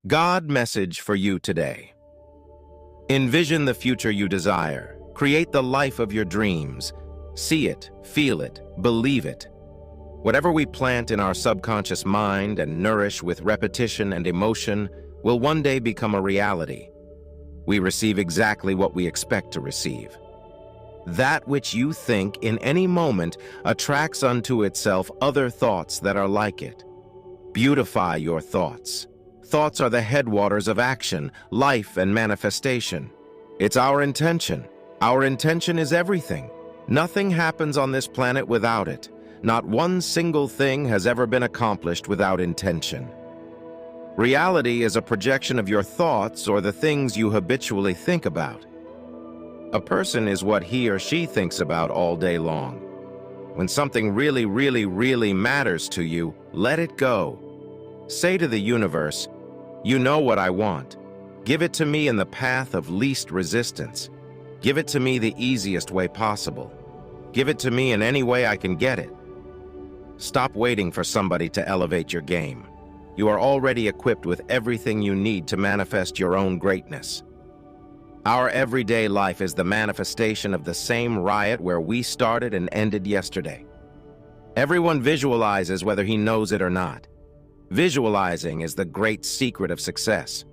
God message for you today. Envision the future you desire. Create the life of your dreams. See it, feel it, believe it. Whatever we plant in our subconscious mind and nourish with repetition and emotion will one day become a reality. We receive exactly what we expect to receive. That which you think in any moment attracts unto itself other thoughts that are like it. Beautify your thoughts. Thoughts are the headwaters of action, life, and manifestation. It's our intention. Our intention is everything. Nothing happens on this planet without it. Not one single thing has ever been accomplished without intention. Reality is a projection of your thoughts or the things you habitually think about. A person is what he or she thinks about all day long. When something really matters to you, let it go. Say to the universe, "You know what I want. Give it to me in the path of least resistance. Give it to me the easiest way possible. Give it to me in any way I can get it." Stop waiting for somebody to elevate your game. You are already equipped with everything you need to manifest your own greatness. Our everyday life is the manifestation of the same riot where we started and ended yesterday. Everyone visualizes whether he knows it or not. Visualizing is the great secret of success.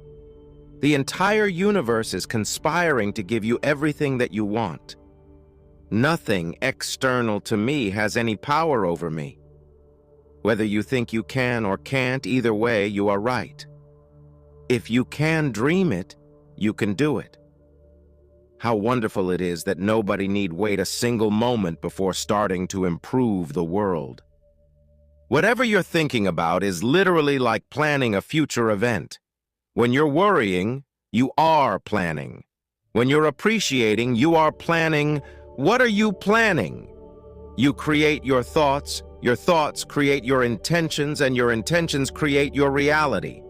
The entire universe is conspiring to give you everything that you want. Nothing external to me has any power over me. Whether you think you can or can't, either way, you are right. If you can dream it, you can do it. How wonderful it is that nobody need wait a single moment before starting to improve the world. Whatever you're thinking about is literally like planning a future event. When you're worrying, you are planning. When you're appreciating, you are planning. What are you planning? You create your thoughts create your intentions, and your intentions create your reality.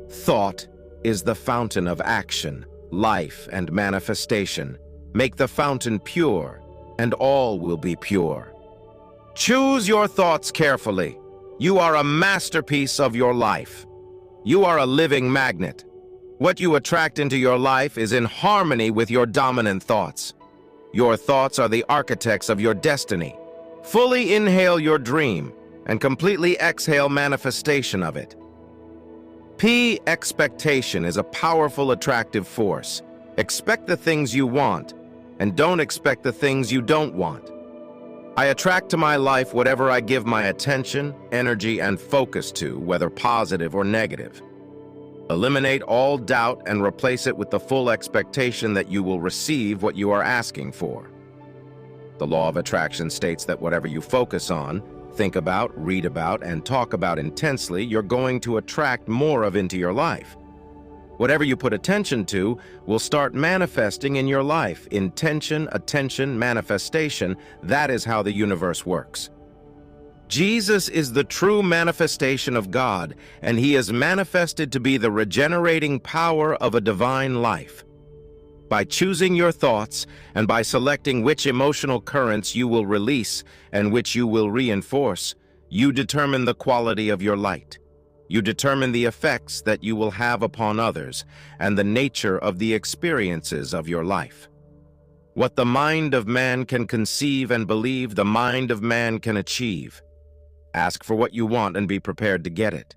Thought is the fountain of action, life, and manifestation. Make the fountain pure, and all will be pure. Choose your thoughts carefully. You are a masterpiece of your life. You are a living magnet. What you attract into your life is in harmony with your dominant thoughts. Your thoughts are the architects of your destiny. Fully inhale your dream and completely exhale manifestation of it. Expectation is a powerful attractive force. Expect the things you want, and don't expect the things you don't want. I attract to my life whatever I give my attention, energy, and focus to, whether positive or negative. Eliminate all doubt and replace it with the full expectation that you will receive what you are asking for. The law of attraction states that whatever you focus on, think about, read about, and talk about intensely, you're going to attract more of into your life. Whatever you put attention to will start manifesting in your life. Intention, attention, manifestation, that is how the universe works. Jesus is the true manifestation of God, and he is manifested to be the regenerating power of a divine life. By choosing your thoughts and by selecting which emotional currents you will release and which you will reinforce, you determine the quality of your light. You determine the effects that you will have upon others and the nature of the experiences of your life. What the mind of man can conceive and believe, the mind of man can achieve. Ask for what you want and be prepared to get it.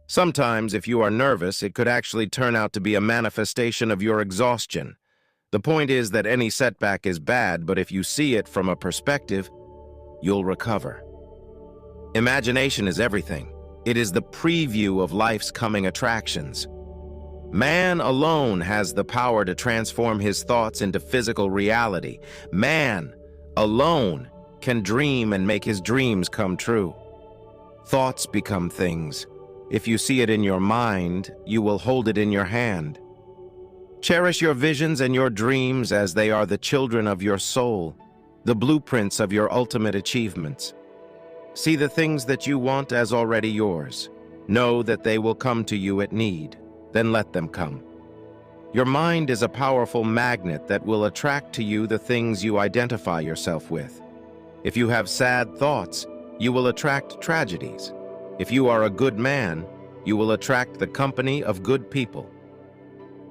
Sometimes, if you are nervous, it could actually turn out to be a manifestation of your exhaustion. The point is that any setback is bad, but if you see it from a perspective, you'll recover. Imagination is everything. It is the preview of life's coming attractions. Man alone has the power to transform his thoughts into physical reality. Man alone can dream and make his dreams come true. Thoughts become things. If you see it in your mind, you will hold it in your hand. Cherish your visions and your dreams as they are the children of your soul, the blueprints of your ultimate achievements. See the things that you want as already yours. Know that they will come to you at need. Then let them come. Your mind is a powerful magnet that will attract to you the things you identify yourself with. If you have sad thoughts, you will attract tragedies. If you are a good man, you will attract the company of good people.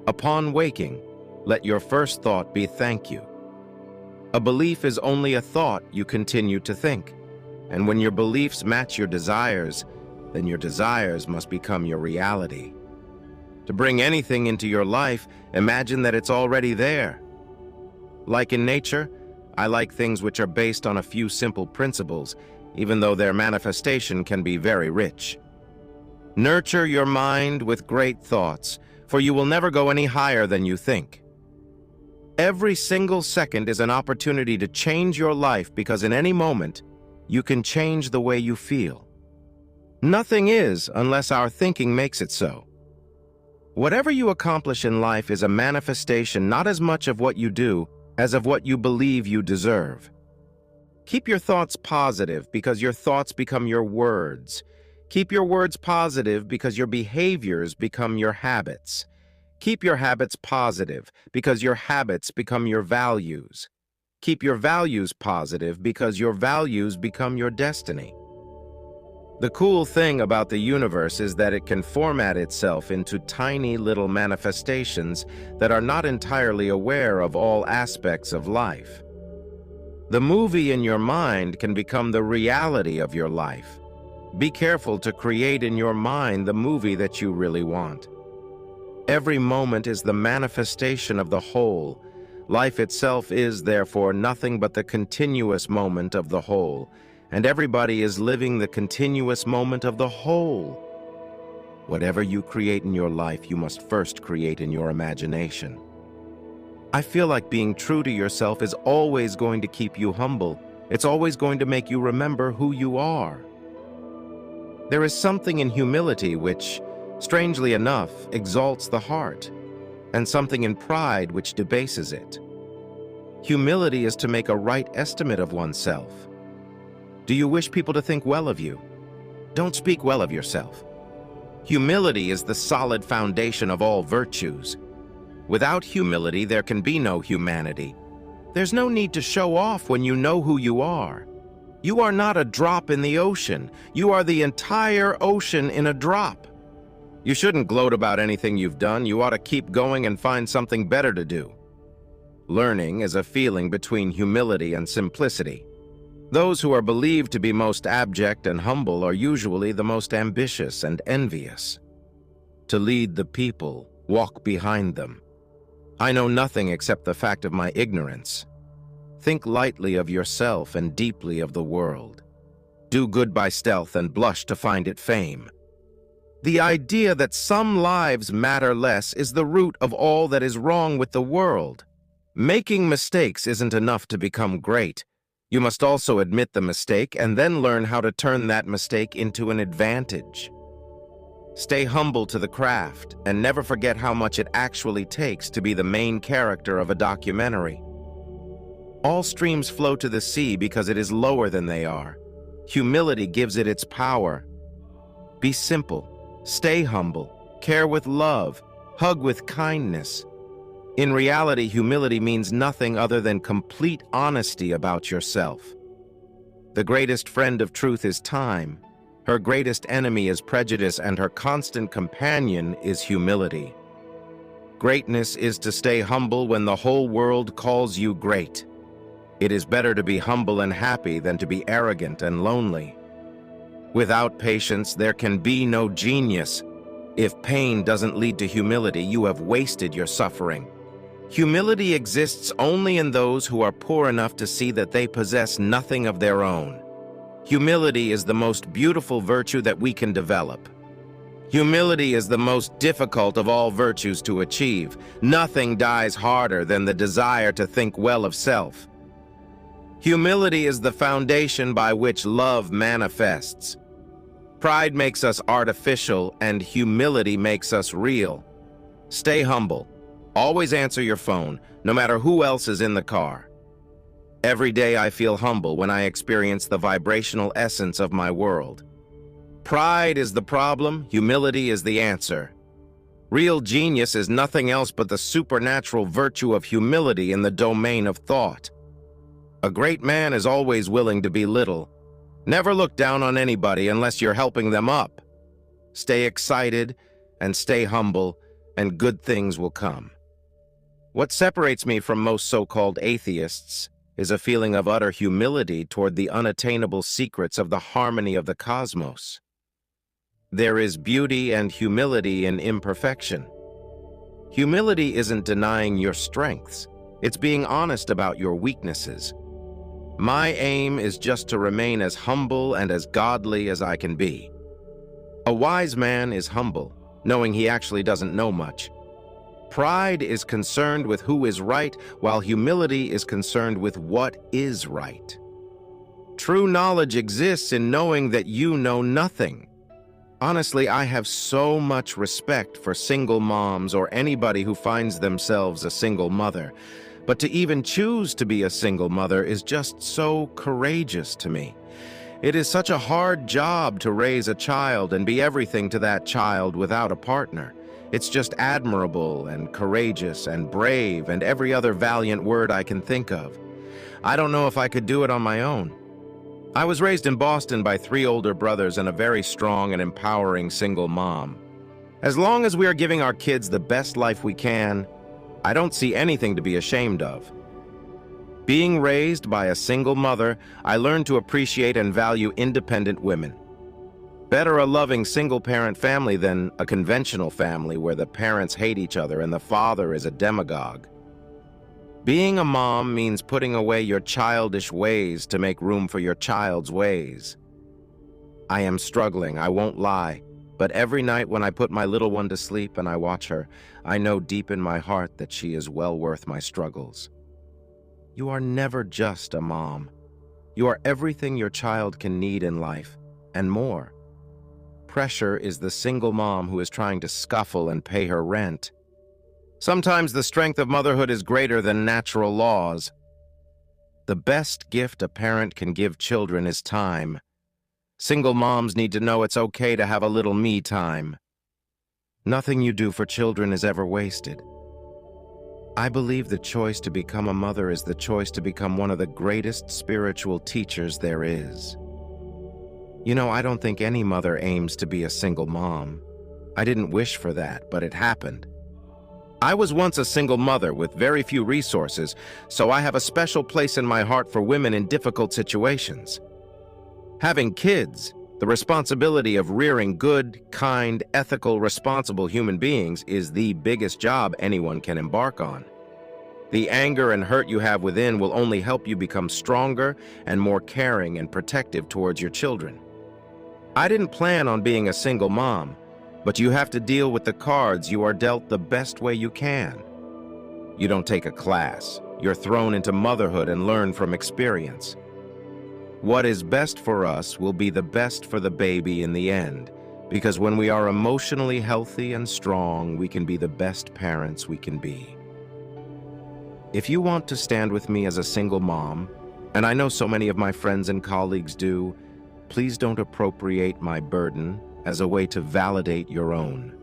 Upon waking, let your first thought be thank you. A belief is only a thought you continue to think, and when your beliefs match your desires, then your desires must become your reality. To bring anything into your life, imagine that it's already there. Like in nature, I like things which are based on a few simple principles, even though their manifestation can be very rich. Nurture your mind with great thoughts, for you will never go any higher than you think. Every single second is an opportunity to change your life, because in any moment, you can change the way you feel. Nothing is unless our thinking makes it so. Whatever you accomplish in life is a manifestation not as much of what you do as of what you believe you deserve. Keep your thoughts positive, because your thoughts become your words. Keep your words positive, because your behaviors become your habits. Keep your habits positive, because your habits become your values. Keep your values positive, because your values become your destiny. The cool thing about the universe is that it can format itself into tiny little manifestations that are not entirely aware of all aspects of life. The movie in your mind can become the reality of your life. Be careful to create in your mind the movie that you really want. Every moment is the manifestation of the whole. Life itself is, therefore, nothing but the continuous moment of the whole, and everybody is living the continuous moment of the whole. Whatever you create in your life, you must first create in your imagination. I feel like being true to yourself is always going to keep you humble. It's always going to make you remember who you are. There is something in humility which, strangely enough, exalts the heart, and something in pride which debases it. Humility is to make a right estimate of oneself. Do you wish people to think well of you? Don't speak well of yourself. Humility is the solid foundation of all virtues. Without humility, there can be no humanity. There's no need to show off when you know who you are. You are not a drop in the ocean. You are the entire ocean in a drop. You shouldn't gloat about anything you've done. You ought to keep going and find something better to do. Learning is a feeling between humility and simplicity. Those who are believed to be most abject and humble are usually the most ambitious and envious. To lead the people, walk behind them. I know nothing except the fact of my ignorance. Think lightly of yourself and deeply of the world. Do good by stealth and blush to find it fame. The idea that some lives matter less is the root of all that is wrong with the world. Making mistakes isn't enough to become great. You must also admit the mistake and then learn how to turn that mistake into an advantage. Stay humble to the craft and never forget how much it actually takes to be the main character of a documentary. All streams flow to the sea because it is lower than they are. Humility gives it its power. Be simple, stay humble, care with love, hug with kindness. In reality, humility means nothing other than complete honesty about yourself. The greatest friend of truth is time. Her greatest enemy is prejudice, and her constant companion is humility. Greatness is to stay humble when the whole world calls you great. It is better to be humble and happy than to be arrogant and lonely. Without patience, there can be no genius. If pain doesn't lead to humility, you have wasted your suffering. Humility exists only in those who are poor enough to see that they possess nothing of their own. Humility is the most beautiful virtue that we can develop. Humility is the most difficult of all virtues to achieve. Nothing dies harder than the desire to think well of self. Humility is the foundation by which love manifests. Pride makes us artificial, and humility makes us real. Stay humble. Always answer your phone, no matter who else is in the car. Every day I feel humble when I experience the vibrational essence of my world. Pride is the problem, humility is the answer. Real genius is nothing else but the supernatural virtue of humility in the domain of thought. A great man is always willing to be little. Never look down on anybody unless you're helping them up. Stay excited and stay humble, and good things will come. What separates me from most so-called atheists is a feeling of utter humility toward the unattainable secrets of the harmony of the cosmos. There is beauty and humility in imperfection. Humility isn't denying your strengths, it's being honest about your weaknesses. My aim is just to remain as humble and as godly as I can be. A wise man is humble, knowing he actually doesn't know much. Pride is concerned with who is right, while humility is concerned with what is right. True knowledge exists in knowing that you know nothing. Honestly, I have so much respect for single moms or anybody who finds themselves a single mother. But to even choose to be a single mother is just so courageous to me. It is such a hard job to raise a child and be everything to that child without a partner. It's just admirable and courageous and brave and every other valiant word I can think of. I don't know if I could do it on my own. I was raised in Boston by 3 older brothers and a very strong and empowering single mom. As long as we are giving our kids the best life we can, I don't see anything to be ashamed of. Being raised by a single mother, I learned to appreciate and value independent women. Better a loving single-parent family than a conventional family where the parents hate each other and the father is a demagogue. Being a mom means putting away your childish ways to make room for your child's ways. I am struggling, I won't lie, but every night when I put my little one to sleep and I watch her, I know deep in my heart that she is well worth my struggles. You are never just a mom. You are everything your child can need in life, and more. Pressure is the single mom who is trying to scuffle and pay her rent. Sometimes the strength of motherhood is greater than natural laws. The best gift a parent can give children is time. Single moms need to know it's okay to have a little me time. Nothing you do for children is ever wasted. I believe the choice to become a mother is the choice to become one of the greatest spiritual teachers there is. You know, I don't think any mother aims to be a single mom. I didn't wish for that, but it happened. I was once a single mother with very few resources, so I have a special place in my heart for women in difficult situations. Having kids, the responsibility of rearing good, kind, ethical, responsible human beings is the biggest job anyone can embark on. The anger and hurt you have within will only help you become stronger and more caring and protective towards your children. I didn't plan on being a single mom, but you have to deal with the cards you are dealt the best way you can. You don't take a class. You're thrown into motherhood and learn from experience. What is best for us will be the best for the baby in the end, because when we are emotionally healthy and strong, we can be the best parents we can be. If you want to stand with me as a single mom, and I know so many of my friends and colleagues do, please don't appropriate my burden as a way to validate your own.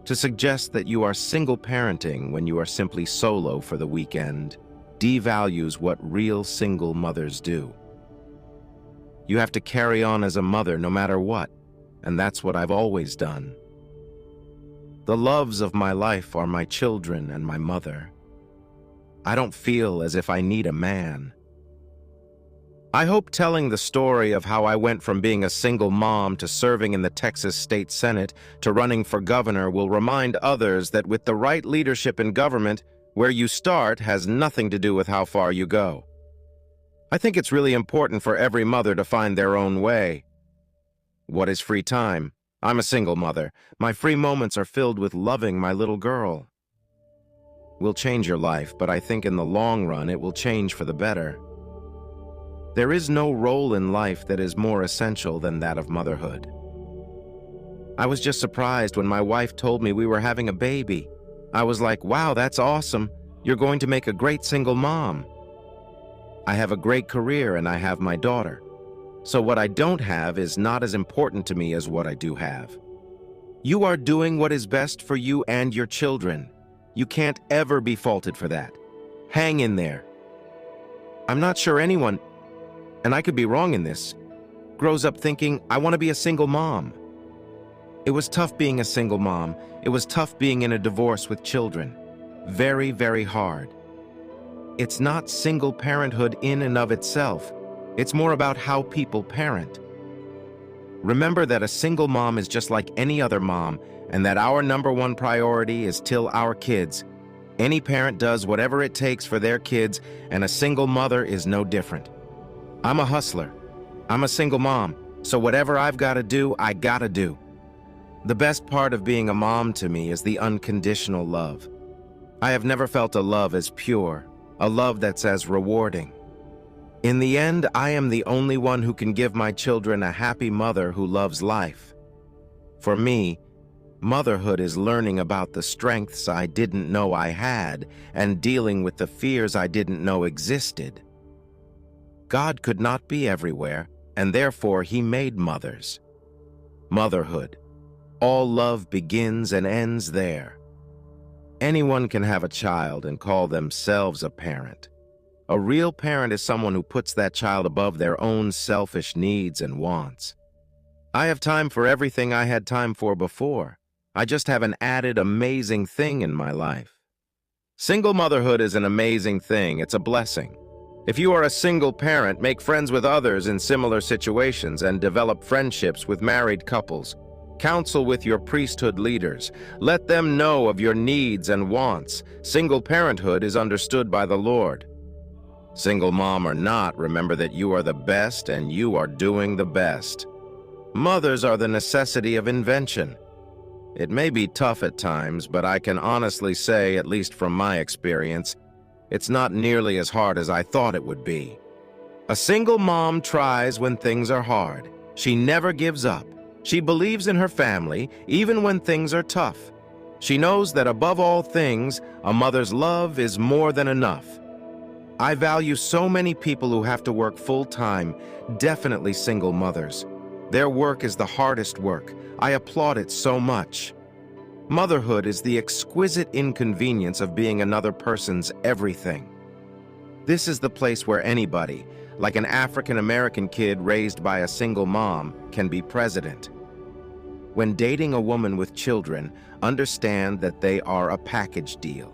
To suggest that you are single parenting when you are simply solo for the weekend devalues what real single mothers do. You have to carry on as a mother no matter what, and that's what I've always done. The loves of my life are my children and my mother. I don't feel as if I need a man. I hope telling the story of how I went from being a single mom to serving in the Texas State Senate to running for governor will remind others that with the right leadership in government, where you start has nothing to do with how far you go. I think it's really important for every mother to find their own way. What is free time? I'm a single mother. My free moments are filled with loving my little girl. Will change your life, but I think in the long run it will change for the better. There is no role in life that is more essential than that of motherhood. I was just surprised when my wife told me we were having a baby. I was like, wow, that's awesome. You're going to make a great single mom. I have a great career and I have my daughter. So what I don't have is not as important to me as what I do have. You are doing what is best for you and your children. You can't ever be faulted for that. Hang in there. I'm not sure anyone, and I could be wrong in this, grows up thinking, I want to be a single mom. It was tough being a single mom. It was tough being in a divorce with children. Very, very hard. It's not single parenthood in and of itself. It's more about how people parent. Remember that a single mom is just like any other mom, and that our #1 priority is still our kids. Any parent does whatever it takes for their kids, and a single mother is no different. I'm a hustler. I'm a single mom, so whatever I've got to do, I gotta do. The best part of being a mom to me is the unconditional love. I have never felt a love as pure, a love that's as rewarding. In the end, I am the only one who can give my children a happy mother who loves life. For me, motherhood is learning about the strengths I didn't know I had and dealing with the fears I didn't know existed. God could not be everywhere, and therefore He made mothers. Motherhood. All love begins and ends there. Anyone can have a child and call themselves a parent. A real parent is someone who puts that child above their own selfish needs and wants. I have time for everything I had time for before. I just have an added amazing thing in my life. Single motherhood is an amazing thing. It's a blessing. If you are a single parent, make friends with others in similar situations and develop friendships with married couples. Counsel with your priesthood leaders. Let them know of your needs and wants. Single parenthood is understood by the Lord. Single mom or not, remember that you are the best and you are doing the best. Mothers are the necessity of invention. It may be tough at times, but I can honestly say, at least from my experience, it's not nearly as hard as I thought it would be. A single mom tries when things are hard. She never gives up. She believes in her family, even when things are tough. She knows that above all things, a mother's love is more than enough. I value so many people who have to work full-time, definitely single mothers. Their work is the hardest work. I applaud it so much. Motherhood is the exquisite inconvenience of being another person's everything. This is the place where anybody, like an African-American kid raised by a single mom, can be president. When dating a woman with children, understand that they are a package deal.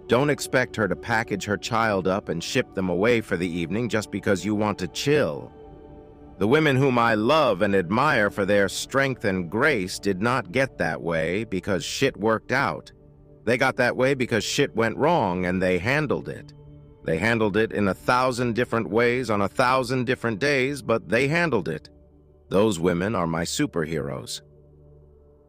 Don't expect her to package her child up and ship them away for the evening just because you want to chill. The women whom I love and admire for their strength and grace did not get that way because shit worked out. They got that way because shit went wrong and they handled it. They handled it in 1,000 different ways on 1,000 different days, but they handled it. Those women are my superheroes.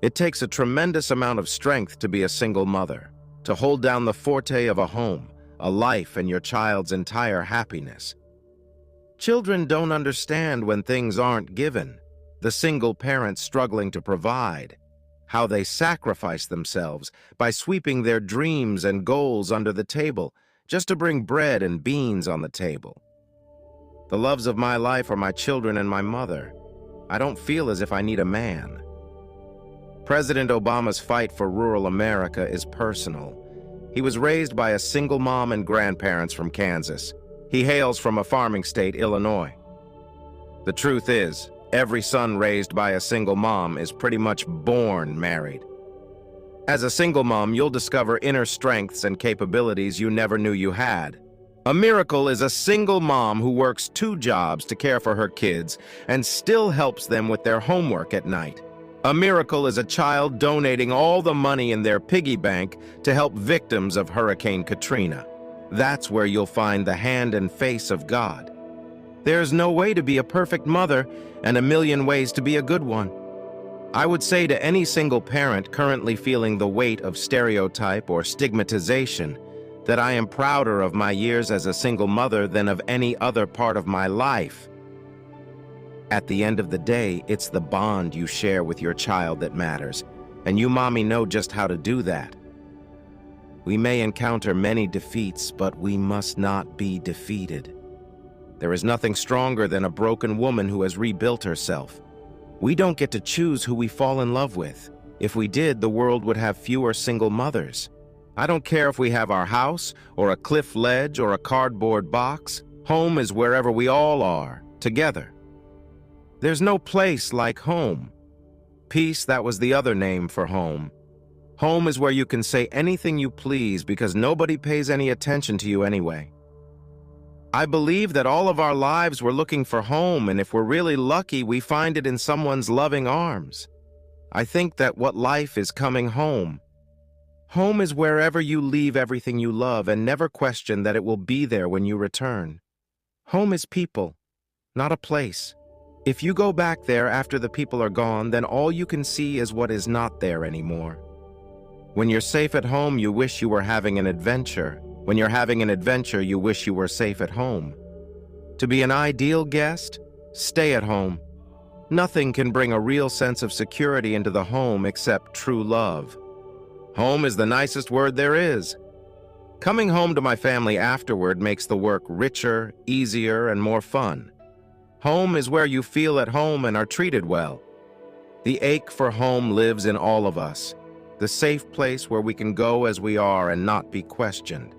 It takes a tremendous amount of strength to be a single mother, to hold down the forte of a home, a life, and your child's entire happiness. Children don't understand when things aren't given, the single parent struggling to provide, how they sacrifice themselves by sweeping their dreams and goals under the table just to bring bread and beans on the table. The loves of my life are my children and my mother. I don't feel as if I need a man. President Obama's fight for rural America is personal. He was raised by a single mom and grandparents from Kansas. He hails from a farming state, Illinois. The truth is, every son raised by a single mom is pretty much born married. As a single mom, you'll discover inner strengths and capabilities you never knew you had. A miracle is a single mom who works 2 jobs to care for her kids and still helps them with their homework at night. A miracle is a child donating all the money in their piggy bank to help victims of Hurricane Katrina. That's where you'll find the hand and face of God. There's no way to be a perfect mother and a million ways to be a good one. I would say to any single parent currently feeling the weight of stereotype or stigmatization that I am prouder of my years as a single mother than of any other part of my life. At the end of the day, it's the bond you share with your child that matters, and you mommy know just how to do that. We may encounter many defeats, but we must not be defeated. There is nothing stronger than a broken woman who has rebuilt herself. We don't get to choose who we fall in love with. If we did, the world would have fewer single mothers. I don't care if we have our house, or a cliff ledge, or a cardboard box. Home is wherever we all are, together. There's no place like home. peace, that was the other name for home. Home is where you can say anything you please because nobody pays any attention to you anyway. I believe that all of our lives we're looking for home, and if we're really lucky, we find it in someone's loving arms. I think that what life is coming home. Home is wherever you leave everything you love and never question that it will be there when you return. Home is people, not a place. If you go back there after the people are gone, then all you can see is what is not there anymore. When you're safe at home, you wish you were having an adventure. When you're having an adventure, you wish you were safe at home. To be an ideal guest, stay at home. Nothing can bring a real sense of security into the home except true love. Home is the nicest word there is. Coming home to my family afterward makes the work richer, easier, and more fun. Home is where you feel at home and are treated well. The ache for home lives in all of us, the safe place where we can go as we are and not be questioned.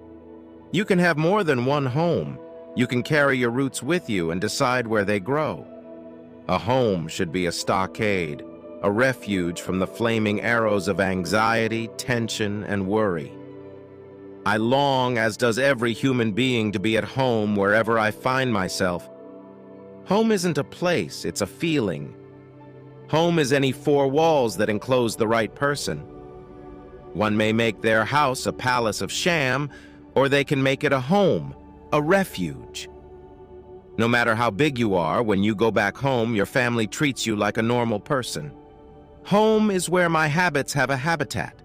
You can have more than one home. You can carry your roots with you and decide where they grow. A home should be a stockade, a refuge from the flaming arrows of anxiety, tension, and worry. I long, as does every human being, to be at home wherever I find myself. Home isn't a place, it's a feeling. Home is any four walls that enclose the right person. One may make their house a palace of sham, or they can make it a home, a refuge. No matter how big you are, when you go back home, your family treats you like a normal person. Home is where my habits have a habitat.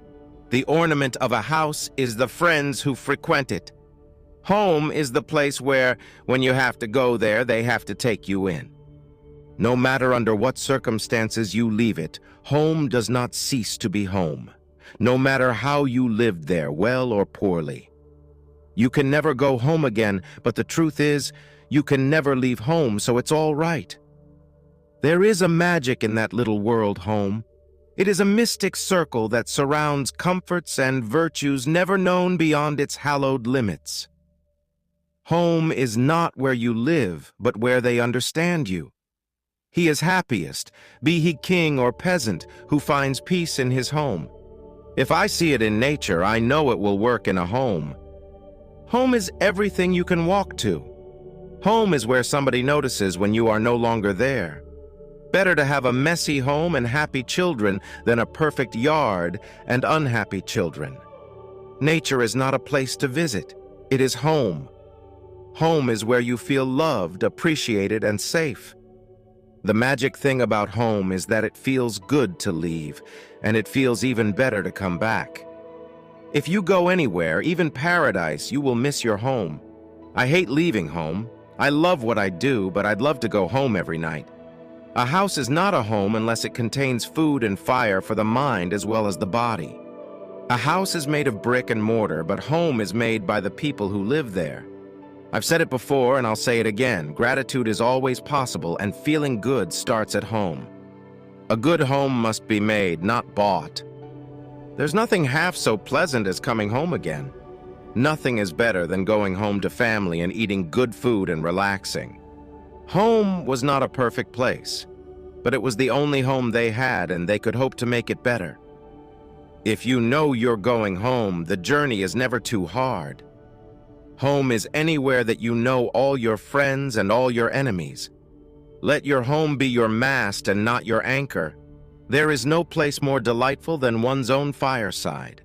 The ornament of a house is the friends who frequent it. Home is the place where, when you have to go there, they have to take you in. No matter under what circumstances you leave it, home does not cease to be home. No matter how you lived there, well or poorly. You can never go home again, but the truth is, you can never leave home, so it's all right. There is a magic in that little world home. It is a mystic circle that surrounds comforts and virtues never known beyond its hallowed limits. Home is not where you live, but where they understand you. He is happiest, be he king or peasant, who finds peace in his home. If I see it in nature, I know it will work in a home. Home is everything you can walk to. Home is where somebody notices when you are no longer there. Better to have a messy home and happy children than a perfect yard and unhappy children. Nature is not a place to visit. It is home. Home is where you feel loved, appreciated, and safe. The magic thing about home is that it feels good to leave, and it feels even better to come back. If you go anywhere, even paradise, you will miss your home. I hate leaving home. I love what I do, but I'd love to go home every night. A house is not a home unless it contains food and fire for the mind as well as the body. A house is made of brick and mortar, but home is made by the people who live there. I've said it before and I'll say it again. Gratitude is always possible, and feeling good starts at home. A good home must be made, not bought. There's nothing half so pleasant as coming home again. Nothing is better than going home to family and eating good food and relaxing. Home was not a perfect place, but it was the only home they had, and they could hope to make it better. If you know you're going home, the journey is never too hard. Home is anywhere that you know all your friends and all your enemies. Let your home be your mast and not your anchor. There is no place more delightful than one's own fireside.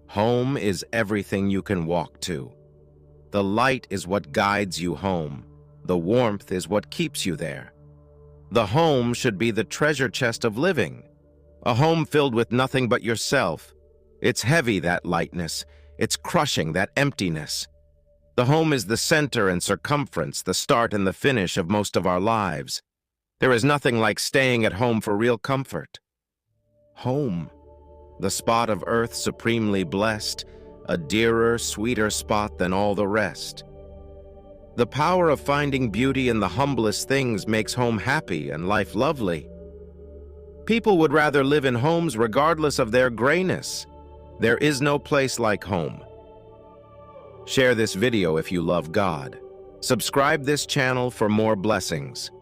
Home is everything you can walk to. The light is what guides you home. The warmth is what keeps you there. The home should be the treasure chest of living. A home filled with nothing but yourself. It's heavy, that lightness. It's crushing, that emptiness. The home is the center and circumference, the start and the finish of most of our lives. There is nothing like staying at home for real comfort. Home, the spot of earth supremely blessed, a dearer, sweeter spot than all the rest. The power of finding beauty in the humblest things makes home happy and life lovely. People would rather live in homes regardless of their grayness. There is no place like home. Share this video if you love God. Subscribe this channel for more blessings.